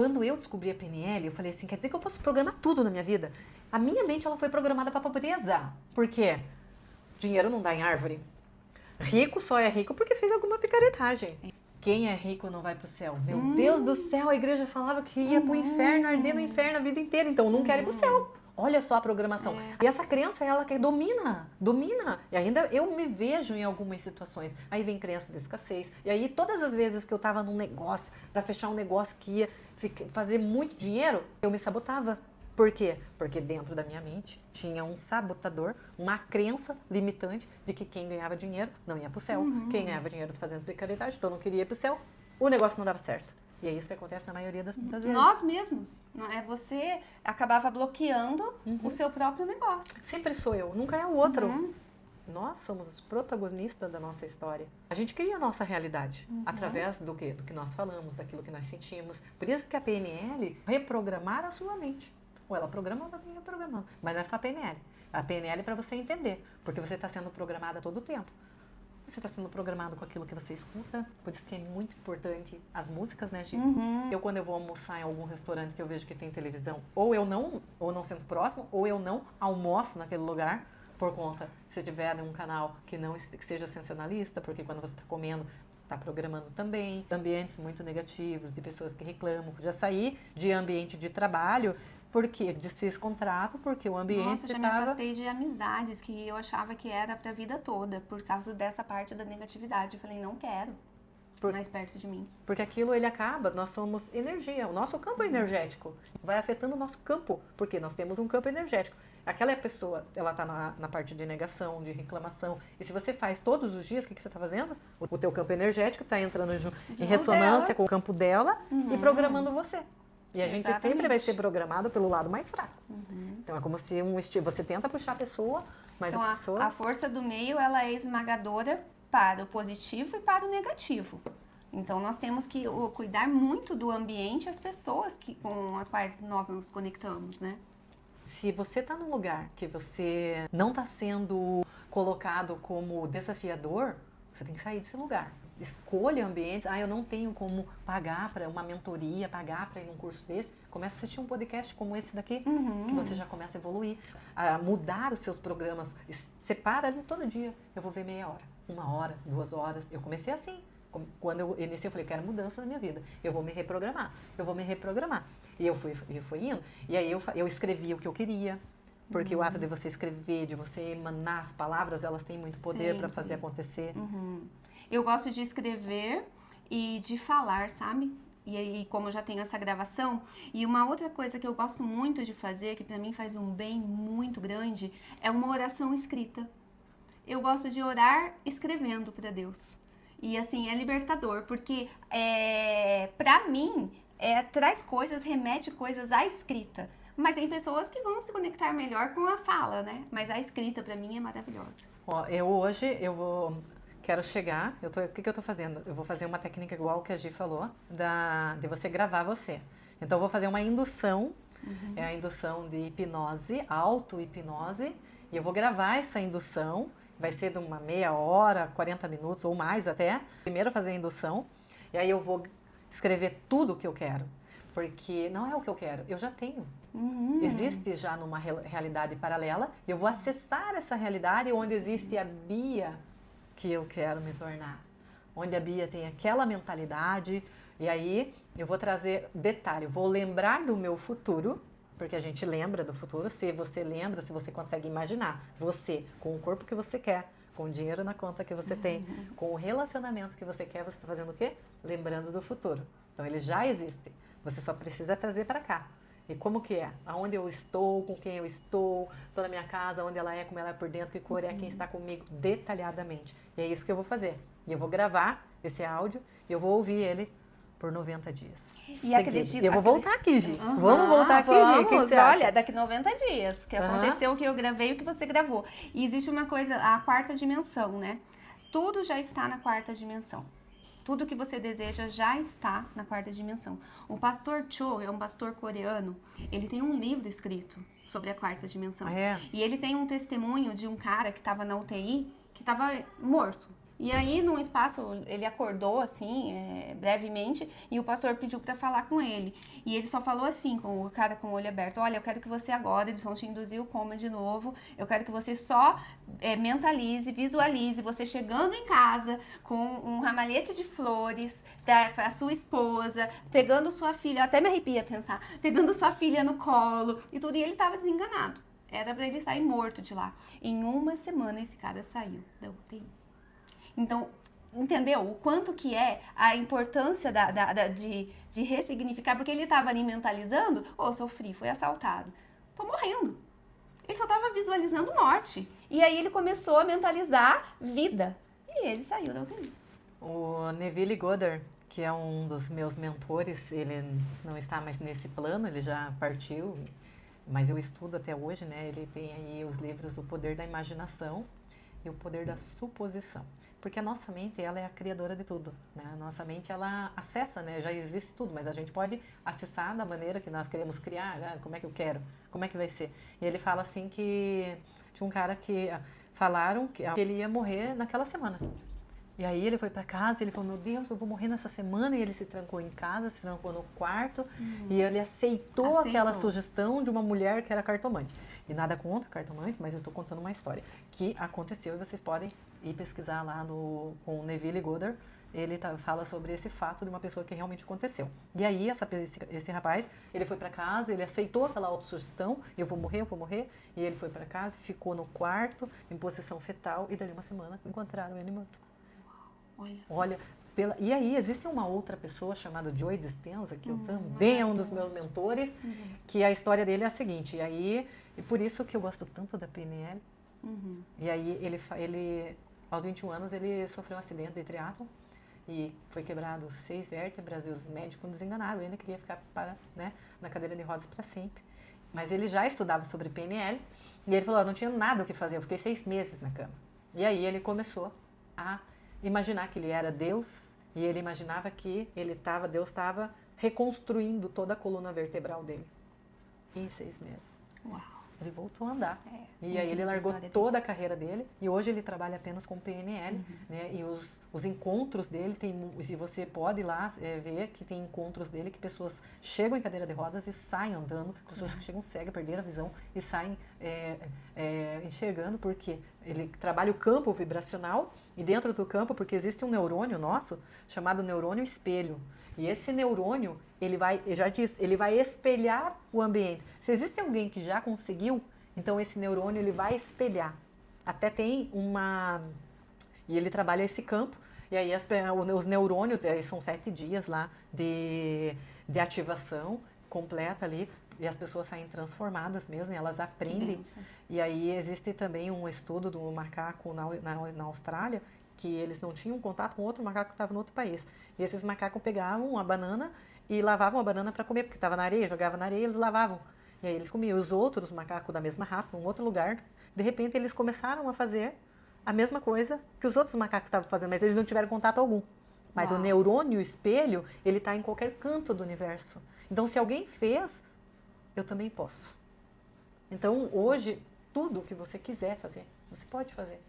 Quando eu descobri a PNL, eu falei assim, quer dizer que eu posso programar tudo na minha vida? A minha mente, ela foi programada para pobreza. Por quê? Dinheiro não dá em árvore. Rico só é rico porque fez alguma picaretagem. Quem é rico não vai pro céu. Meu Deus do céu, a igreja falava que ia pro inferno, arder no inferno a vida inteira. Então não quero ir pro céu. Olha só a programação. E essa crença, ela que domina. E ainda eu me vejo em algumas situações. Aí vem crença de escassez. E aí todas as vezes que eu tava num negócio, para fechar um negócio que ia fazer muito dinheiro, eu me sabotava. Por quê? Porque dentro da minha mente tinha um sabotador, uma crença limitante de que quem ganhava dinheiro não ia pro céu. Quem ganhava dinheiro fazendo precariedade, então não queria ir pro céu. O negócio não dava certo. E é isso que acontece na maioria das vezes. Nós mesmos. Você acabava bloqueando o seu próprio negócio. Sempre sou eu, nunca é o outro. Nós somos os protagonistas da nossa história. A gente cria a nossa realidade através do quê? Do que nós falamos, daquilo que nós sentimos. Por isso que a PNL reprogramar a sua mente. Ou ela programa ou ela vem reprogramando. Mas não é só a PNL. A PNL é para você entender. Porque você está sendo programada todo o tempo. Você está sendo programado com aquilo que você escuta. Por isso que é muito importante as músicas, né, Gi? Eu, quando eu vou almoçar em algum restaurante que eu vejo que tem televisão, ou não sento próximo, ou eu não almoço naquele lugar, por conta, se tiver um canal que seja sensacionalista, porque quando você está comendo, está programando também. Ambientes muito negativos, de pessoas que reclamam. Já saí de ambiente de trabalho, porque desfiz contrato, porque o ambiente Nossa, eu já me afastei de amizades que eu achava que era pra vida toda, por causa dessa parte da negatividade. Eu falei, não quero mais perto de mim. Porque aquilo, ele acaba, nós somos energia, o nosso campo energético vai afetando o nosso campo, porque nós temos um campo energético. Aquela pessoa, ela tá na parte de negação, de reclamação, e se você faz todos os dias, o que você tá fazendo? O teu campo energético tá entrando em ressonância com o campo dela e programando você. E a gente sempre vai ser programado pelo lado mais fraco. Então é como se você tenta puxar a pessoa, mas então, a pessoa... a força do meio, ela é esmagadora para o positivo e para o negativo. Então nós temos que cuidar muito do ambiente e as pessoas com as quais nós nos conectamos, né? Se você está num lugar que você não está sendo colocado como desafiador, você tem que sair desse lugar. Escolha ambientes. Eu não tenho como pagar para uma mentoria, pagar para ir num curso desse. Comece a assistir um podcast como esse daqui, que você já começa a evoluir, a mudar os seus programas. Separa ali todo dia. Eu vou ver meia hora, 1 hora, 2 horas. Eu comecei assim. Quando eu iniciei, eu falei, quero mudança na minha vida. Eu vou me reprogramar. E eu fui indo. E aí eu escrevi o que eu queria. Porque o ato de você escrever, de você emanar as palavras, elas têm muito poder para fazer acontecer. Eu gosto de escrever e de falar, sabe? E aí, como eu já tenho essa gravação. E uma outra coisa que eu gosto muito de fazer, que pra mim faz um bem muito grande, é uma oração escrita. Eu gosto de orar escrevendo para Deus. E assim, é libertador, porque pra mim, traz coisas, remete coisas à escrita. Mas tem pessoas que vão se conectar melhor com a fala, né? Mas a escrita, pra mim, é maravilhosa. Quero chegar, o que eu tô fazendo? Eu vou fazer uma técnica igual que a Gi falou, de você gravar você. Então, eu vou fazer uma indução, é a indução de hipnose, auto-hipnose, e eu vou gravar essa indução, vai ser de uma meia hora, 40 minutos ou mais até. Primeiro fazer a indução, e aí eu vou escrever tudo o que eu quero. Porque não é o que eu quero, eu já tenho. Existe já numa realidade paralela, eu vou acessar essa realidade onde existe a Bia que eu quero me tornar. Onde a Bia tem aquela mentalidade, e aí eu vou trazer detalhe, vou lembrar do meu futuro, porque a gente lembra do futuro, se você lembra, se você consegue imaginar, você, com o corpo que você quer, com o dinheiro na conta que você tem, com o relacionamento que você quer, você está fazendo o quê? Lembrando do futuro. Então ele já existe, você só precisa trazer para cá. E como que é? Aonde eu estou, com quem eu estou na minha casa, onde ela é, como ela é por dentro, que cor é, quem está comigo, detalhadamente. E é isso que eu vou fazer. E eu vou gravar esse áudio e eu vou ouvir ele por 90 dias. E acredito. Eu vou voltar aqui, Gi. Vamos voltar aqui, Gi. Vamos, olha, daqui 90 dias, que aconteceu o que eu gravei e o que você gravou. E existe uma coisa, a 4ª dimensão, né? Tudo já está na 4ª dimensão. Tudo que você deseja já está na 4ª dimensão. O pastor Cho é um pastor coreano. Ele tem um livro escrito sobre a 4ª dimensão. E ele tem um testemunho de um cara que estava na UTI, que estava morto. E aí, num espaço, ele acordou assim, brevemente, e o pastor pediu para falar com ele. E ele só falou assim, com o cara com o olho aberto: olha, eu quero que você agora, eles vão te induzir o coma de novo, eu quero que você só mentalize, visualize você chegando em casa com um ramalhete de flores para a sua esposa, pegando sua filha, até me arrepia pensar, pegando sua filha no colo e tudo, e ele estava desenganado. Era para ele sair morto de lá. Em uma semana, esse cara saiu da UTI. Então, entendeu o quanto que é a importância de ressignificar, porque ele estava ali mentalizando: oh, sofri, fui assaltado, tô morrendo. Ele só estava visualizando morte. E aí ele começou a mentalizar vida. E ele saiu da UTI. O Neville Goddard, que é um dos meus mentores, ele não está mais nesse plano, ele já partiu, mas eu estudo até hoje, né? Ele tem aí os livros O Poder da Imaginação e O Poder da Suposição. Porque a nossa mente, ela é a criadora de tudo, né? A nossa mente, ela acessa, né? Já existe tudo, mas a gente pode acessar da maneira que nós queremos criar, né? Como é que eu quero, como é que vai ser. E ele fala assim que tinha um cara que falaram que ele ia morrer naquela semana. E aí ele foi para casa, ele falou: meu Deus, eu vou morrer nessa semana. E ele se trancou em casa, se trancou no quarto, e ele aceitou aquela sugestão de uma mulher que era cartomante. E nada contra cartomante, mas eu estou contando uma história que aconteceu, e vocês podem ir pesquisar lá com o Neville Goddard. Ele fala sobre esse fato de uma pessoa que realmente aconteceu. E aí esse rapaz, ele foi para casa, ele aceitou aquela autossugestão: eu vou morrer. E ele foi para casa e ficou no quarto em posição fetal, e dali uma semana encontraram ele morto. Olha, e aí existe uma outra pessoa chamada Joe Dispenza, que eu também é um dos meus mentores, que a história dele é a seguinte. E por isso que eu gosto tanto da PNL. E aí ele aos 21 anos, ele sofreu um acidente de triatlon e foi quebrado 6 vértebras, e os médicos desenganaram. Ele queria ficar na cadeira de rodas para sempre. Mas ele já estudava sobre PNL, e ele falou: não tinha nada o que fazer, eu fiquei 6 meses na cama. E aí ele começou a imaginar que ele era Deus, e ele imaginava que Deus estava reconstruindo toda a coluna vertebral dele. Em 6 meses. Uau! Ele voltou a andar. E aí ele largou toda a carreira dele, e hoje ele trabalha apenas com PNL, né? E os encontros dele, se você pode ir lá ver que tem encontros dele que pessoas chegam em cadeira de rodas e saem andando, pessoas que chegam cegas, perderam a visão e saem enxergando, porque ele trabalha o campo vibracional, e dentro do campo, porque existe um neurônio nosso chamado neurônio espelho. E esse neurônio, ele vai espelhar o ambiente. Se existe alguém que já conseguiu, então esse neurônio ele vai espelhar. Até tem e ele trabalha esse campo, e aí os neurônios, são 7 dias lá de ativação completa ali, e as pessoas saem transformadas mesmo, e elas aprendem. E aí existe também um estudo do macaco na Austrália, que eles não tinham contato com outro macaco que estava no outro país. E esses macacos pegavam uma banana e lavavam a banana para comer, porque estava na areia, jogavam na areia e eles lavavam. E aí eles comiam. Os outros macacos da mesma raça, num outro lugar, de repente eles começaram a fazer a mesma coisa que os outros macacos estavam fazendo, mas eles não tiveram contato algum. Mas o neurônio, o espelho, ele está em qualquer canto do universo. Então, se alguém fez, eu também posso. Então, hoje, tudo que você quiser fazer, você pode fazer.